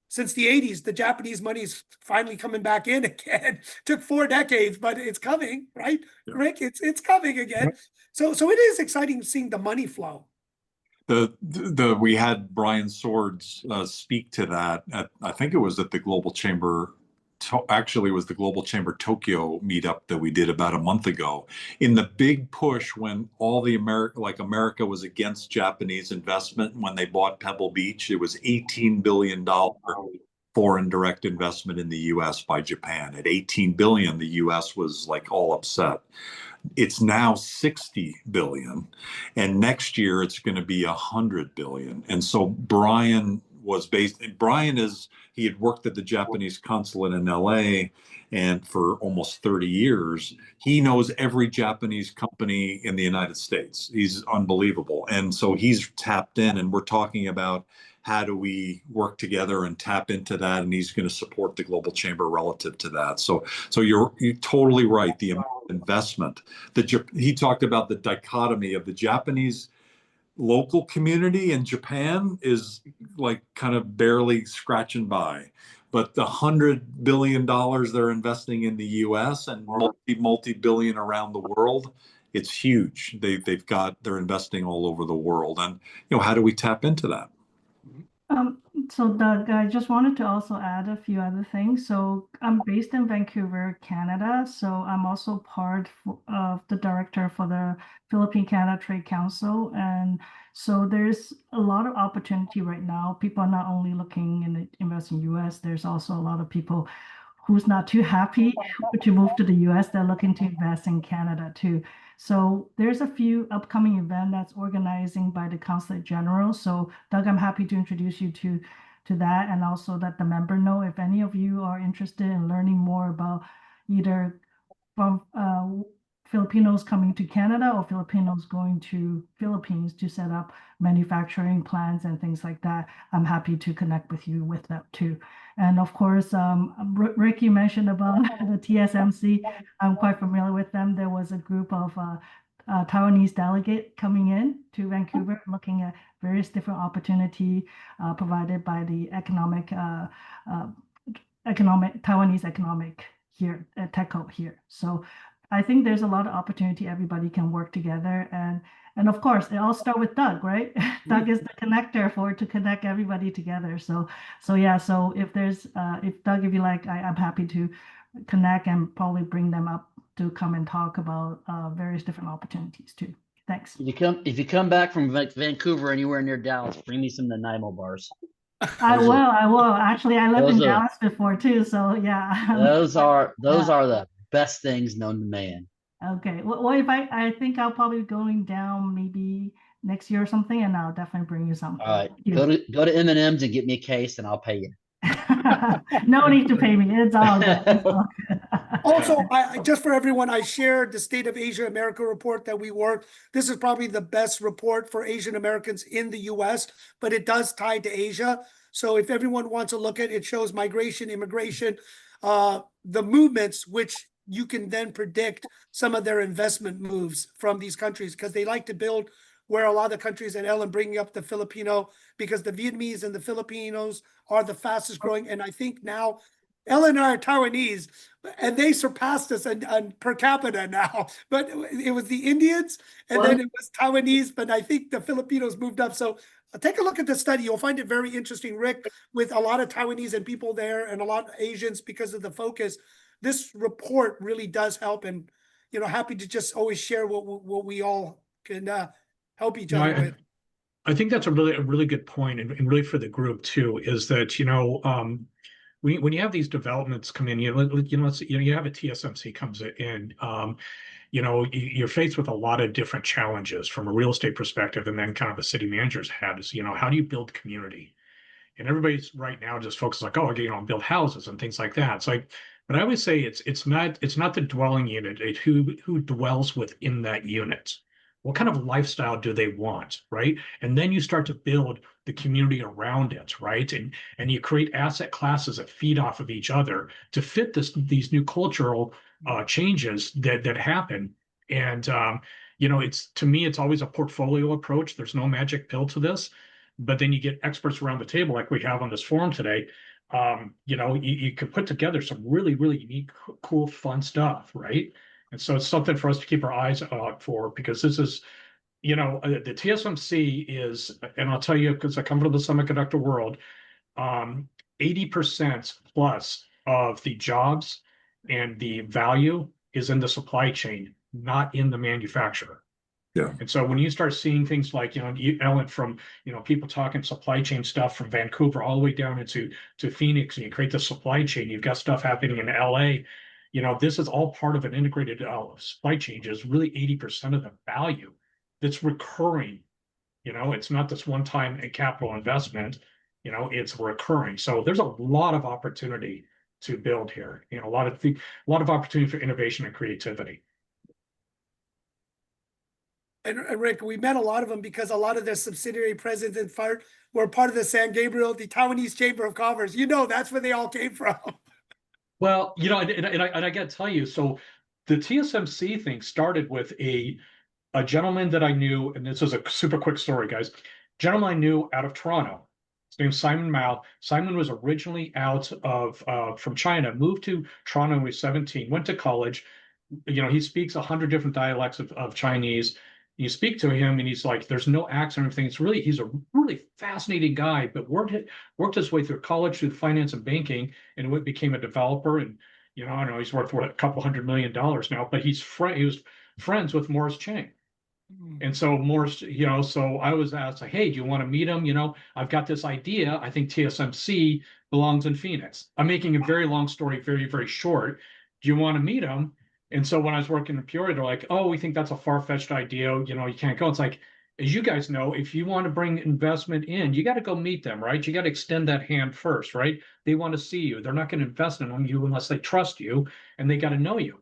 Since the 80s, the Japanese money is finally coming back in again. Took 4 decades, but it's coming, right, yeah. Rick? It's coming again. So it is exciting seeing the money flow. We had Brian Swords speak to that at, I think it was at the Global Chamber. Actually, it was the Global Chamber Tokyo meetup that we did about a month ago. In the big push when all the America was against Japanese investment, when they bought Pebble Beach, it was $18 billion foreign direct investment in the U.S. by Japan. At $18 billion, the U.S. was like all upset. It's now 60 billion, and next year it's going to be 100 billion. And so Brian he had worked at the Japanese consulate in LA and for almost 30 years. He knows every Japanese company in the United States. He's unbelievable. And so he's tapped in, and we're talking about how do we work together and tap into that, and he's going to support the Global Chamber relative to that. So you're totally right. The investment that he talked about, the dichotomy of the Japanese local community in Japan is like kind of barely scratching by, but the $100 billion they're investing in the U.S. and multi-billion around the world, it's huge. They're investing all over the world, and how do we tap into that? So Doug, I just wanted to also add a few other things. So I'm based in Vancouver, Canada. So I'm also of the director for the Philippine Canada Trade Council. And so there's a lot of opportunity right now. People are not only looking in invest in US, there's also a lot of people who's not too happy to move to the US. They're looking to invest in Canada too. So there's a few upcoming event that's organizing by the Consulate General. So Doug, I'm happy to introduce you to that, and also let the member know if any of you are interested in learning more about either from Filipinos coming to Canada or Filipinos going to Philippines to set up manufacturing plants and things like that. I'm happy to connect with you with that too. And of course, Rick, you mentioned about the TSMC. I'm quite familiar with them. There was a group of Taiwanese delegate coming in to Vancouver, looking at various different opportunity provided by the Taiwanese economic here at TechCo here. So I think there's a lot of opportunity. Everybody can work together, and of course, it all start with Doug, right? Doug is the connector to connect everybody together. So yeah. So if Doug, if you like, I'm happy to connect and probably bring them up to come and talk about various different opportunities too. Thanks. If you come back from Vancouver anywhere near Dallas, bring me some Nanaimo bars. I will. Actually, I lived in Dallas before too, so yeah. Those are the best things known to man. Okay. Well, if I think I'll probably be going down maybe next year or something, and I'll definitely bring you something. All right. Go to M&M's and get me a case, and I'll pay you. No need to pay me. It's all good. It's all good. Also, just for everyone, I shared the State of Asia America report that we worked. This is probably the best report for Asian Americans in the US, but it does tie to Asia. So if everyone wants to look at it, it shows migration, immigration, the movements, which you can then predict some of their investment moves from these countries, because they like to build where a lot of the countries, and Ellen bringing up the Filipino, because the Vietnamese and the Filipinos are the fastest growing. And I think now Ellen and I are Taiwanese, and they surpassed us on per capita now. But it was the Indians, and then it was Taiwanese, but I think the Filipinos moved up. So take a look at the study. You'll find it very interesting, Rick, with a lot of Taiwanese and people there and a lot of Asians because of the focus. This report really does help, and happy to just always share what we all can help each other with. I think that's a really good point, and really for the group too, is that when you have these developments come in, you have a TSMC comes in, you're faced with a lot of different challenges from a real estate perspective, and then kind of the city manager's hat is, how do you build community? And everybody's right now just focused like, build houses and things like that. It's like, but I always say it's not the dwelling unit, it's who dwells within that unit. What kind of lifestyle do they want, right? And then you start to build the community around it, right? And you create asset classes that feed off of each other to fit these new cultural changes that happen. And to me, it's always a portfolio approach. There's no magic pill to this, but then you get experts around the table like we have on this forum today. You can put together some really, really unique, cool, fun stuff, right? And so it's something for us to keep our eyes out for, because this is, the TSMC is, and I'll tell you, because I come from the semiconductor world, 80% plus of the jobs and the value is in the supply chain, not in the manufacturer. Yeah. And so when you start seeing things like, Ellen, from, people talking supply chain stuff from Vancouver all the way down to Phoenix, and you create the supply chain, you've got stuff happening in LA. This is all part of an integrated supply chain. Is really 80% of the value that's recurring. It's not this one-time capital investment. It's recurring. So there's a lot of opportunity to build here. A lot of opportunity for innovation and creativity. And Rick, we met a lot of them because a lot of their subsidiary presidents and were part of the San Gabriel, the Taiwanese Chamber of Commerce. That's where they all came from. Well, and I got to tell you, so the TSMC thing started with a gentleman that I knew, and this is a super quick story, guys. Gentleman I knew out of Toronto. His name's Simon Mao. Simon was originally out from China, moved to Toronto when he was 17, went to college. He speaks 100 different dialects of Chinese. You speak to him and he's like, there's no accent or anything. He's a really fascinating guy, but worked his way through college, through finance and banking, and became a developer. And, I don't know, he's worth a couple $100 million now, but he was friends with Morris Chang. And so Morris, so I was asked, like, hey, do you want to meet him? I've got this idea. I think TSMC belongs in Phoenix. I'm making a very long story very, very short. Do you want to meet him? And so when I was working in Peoria, they're like, oh, we think that's a far-fetched idea. You can't go. It's like, as you guys know, if you want to bring investment in, you got to go meet them, right? You got to extend that hand first, right? They want to see you. They're not going to invest in you unless they trust you, and they got to know you.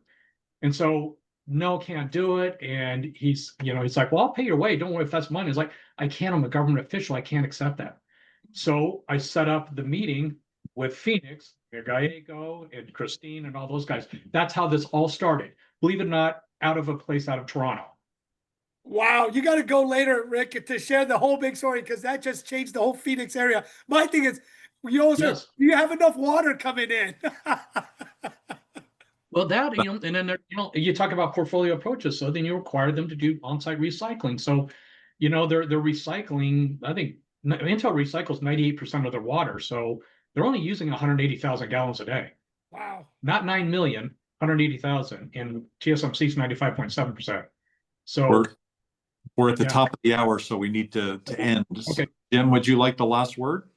And so, no, can't do it. And he's like, well, I'll pay your way. Don't worry if that's money. It's like, I can't. I'm a government official. I can't accept that. So I set up the meeting with Phoenix, Gallego, and Christine, and all those guys. That's how this all started. Believe it or not, out of Toronto. Wow, you got to go later, Rick, to share the whole big story, because that just changed the whole Phoenix area. My thing is, do you have enough water coming in? Well, that, and then, you talk about portfolio approaches. So then you require them to do on-site recycling. So, they're recycling, I think Intel recycles 98% of their water. So they're only using 180,000 gallons a day. Wow. Not 9 million, 180,000, and TSMC's 95.7%. So we're at the top of the hour, so we need to end. Okay. Jim, would you like the last word?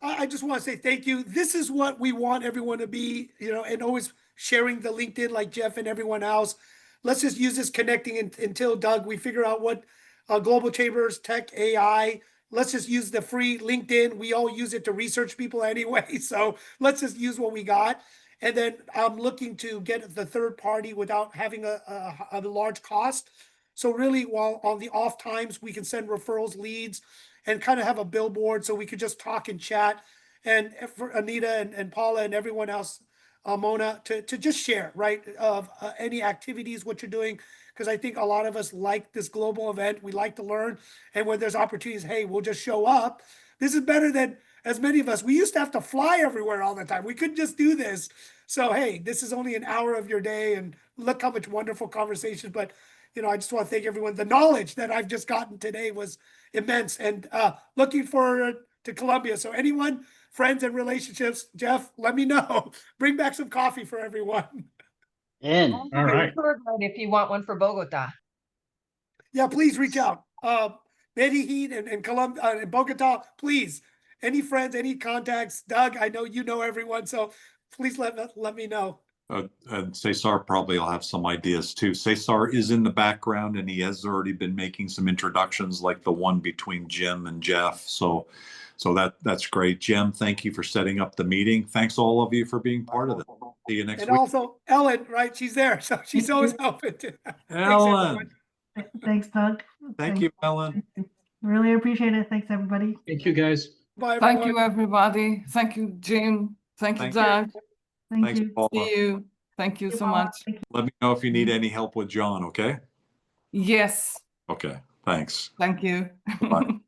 I just want to say thank you. This is what we want everyone to be, and always sharing the LinkedIn like Jeff and everyone else. Let's just use this connecting until, Doug, we figure out what Global Chambers, tech, AI. Let's just use the free LinkedIn. We all use it to research people anyway. So let's just use what we got. And then I'm looking to get the third party without having a large cost. So really, while on the off times, we can send referrals, leads, and kind of have a billboard so we could just talk and chat. And for Anita and Paula and everyone else, Mona, to just share, right, of any activities, what you're doing. Because I think a lot of us like this global event. We like to learn. And when there's opportunities, hey, we'll just show up. This is better than, as many of us, we used to have to fly everywhere all the time. We couldn't just do this. So, hey, this is only an hour of your day. And look how much wonderful conversation. But I just want to thank everyone. The knowledge that I've just gotten today was immense, and looking forward to Colombia. So anyone, friends and relationships, Jeff, let me know. Bring back some coffee for everyone. And all right. If you want one for Bogota. Yeah, please reach out. Medellin and Colombia and Bogota, please. Any friends, any contacts? Doug, I know you know everyone, so please let me know. And Cesar probably will have some ideas too. Cesar is in the background, and he has already been making some introductions, like the one between Jim and Jeff. So that's great. Jim, thank you for setting up the meeting. Thanks all of you for being part of it. See you next week. And also Ellen, right? She's there, so she's always helping too. Ellen. Thanks, Doug. Thank you, Ellen. Really appreciate it. Thanks, everybody. Thank you, guys. Bye, Thank you, everybody. Thank you, Jim. Thank you, Doug. Thank you. Paula. See you. Thank you so much. Let me know if you need any help with John, okay? Yes. Okay, thanks. Thank you. Bye.